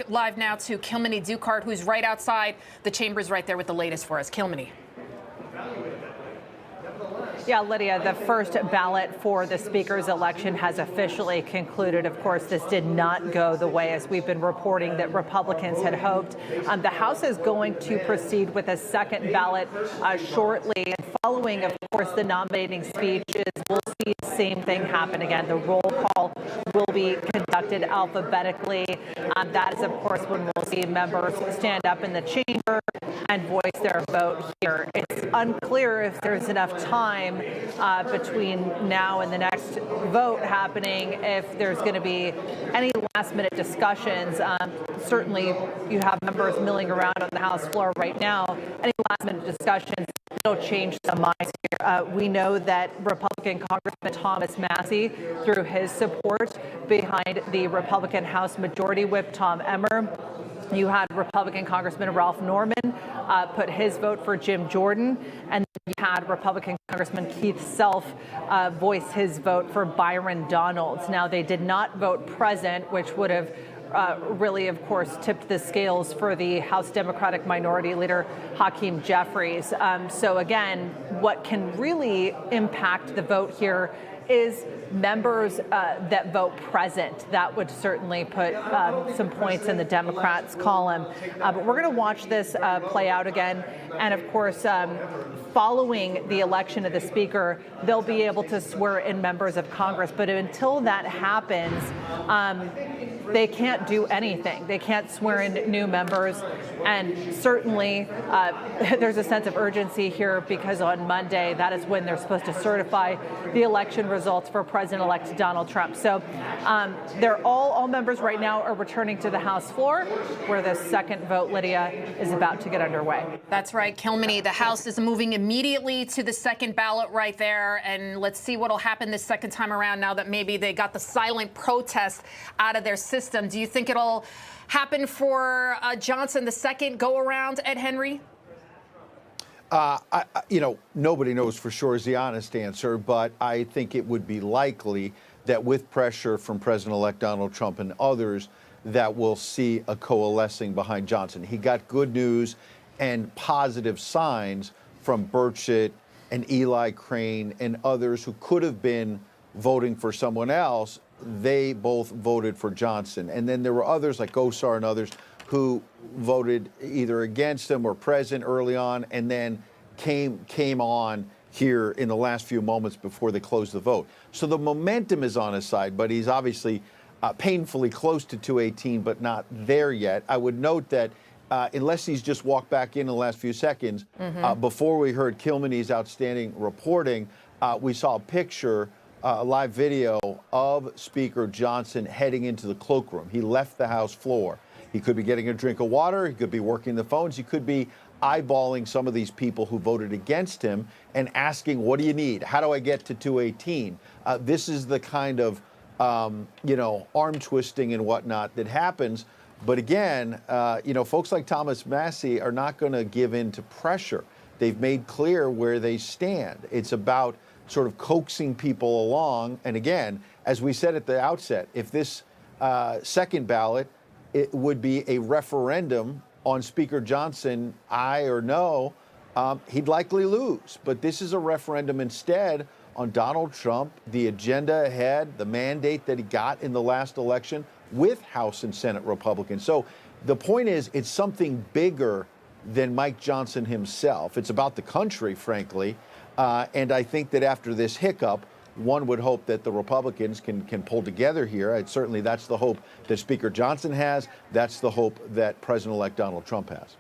live now to Kilmeny Duchardt, who's right outside the chambers right there with the latest for us. Kilmeny. Yeah, Lydia, the first ballot for the speaker's election has officially concluded. Of course, this did not go the way, as we've been reporting, that Republicans had hoped. The House is going to proceed with a second ballot shortly. And following, of course, the nominating speeches, we'll see the same thing happen again. The roll call will be conducted alphabetically. That is, of course, when we'll see members stand up in the chamber and voice their vote here. It's unclear if there's enough time between now and the next vote happening, if there's going to be any last-minute discussions. Certainly, you have members milling around on the House floor right now. Any last-minute discussions, it'll change some minds here. We know that Republican Congressman Thomas Massie, through his support behind the Republican House Majority Whip Tom Emmer, you had Republican Congressman Ralph Norman put his vote for Jim Jordan, and you had Republican Congressman Keith Self voice his vote for Byron Donalds. Now, they did not vote present, which would have really, of course, tipped the scales for the House Democratic Minority Leader Hakeem Jeffries. So again, what can really impact the vote here is members that vote present. That would certainly put some points in the Democrats' column. But we're going to watch this play out again. And of course, following the election of the speaker, they'll be able to swear in members of Congress. But until that happens, they can't do anything. They can't swear in new members. And certainly there's a sense of urgency here because on Monday, that is when they're supposed to certify the election results for President-elect Donald Trump. So they're all members right now are returning to the House floor, where the second vote, Lydia, is about to get underway. That's right, Kilmeny. The House is moving immediately to the second ballot right there. And let's see what will happen this second time around now that maybe they got the silent protest out of their system. Do you think it'll happen for Johnson the second go around, Ed Henry? Nobody knows for sure is the honest answer, but I think it would be likely that with pressure from President-elect Donald Trump and others, that we'll see a coalescing behind Johnson. He got good news and positive signs from Burchett and Eli Crane and others who could have been voting for someone else. They both voted for Johnson. And then there were others like Gosar and others who voted either against him or present early on and then came on here in the last few moments before they closed the vote. So the momentum is on his side, but he's obviously painfully close to 218, but not there yet. I would note that unless he's just walked back in the last few seconds, before we heard Kilmeny's outstanding reporting, we saw a picture, a live video of Speaker Johnson heading into the cloakroom. He left the House floor. He could be getting a drink of water. He could be working the phones. He could be eyeballing some of these people who voted against him and asking, what do you need? How do I get to 218? This is the kind of, arm twisting and whatnot that happens. But again, folks like Thomas Massie are not going to give in to pressure. They've made clear where they stand. It's about sort of coaxing people along. And again, as we said at the outset, if this second ballot, it would be a referendum on Speaker Johnson, aye or no, he'd likely lose. But this is a referendum instead on Donald Trump, the agenda ahead, the mandate that he got in the last election with House and Senate Republicans. So the point is, it's something bigger than Mike Johnson himself. It's about the country, frankly. And I think that after this hiccup, one would hope that the Republicans can pull together here. Certainly that's the hope that Speaker Johnson has. That's the hope that President-elect Donald Trump has.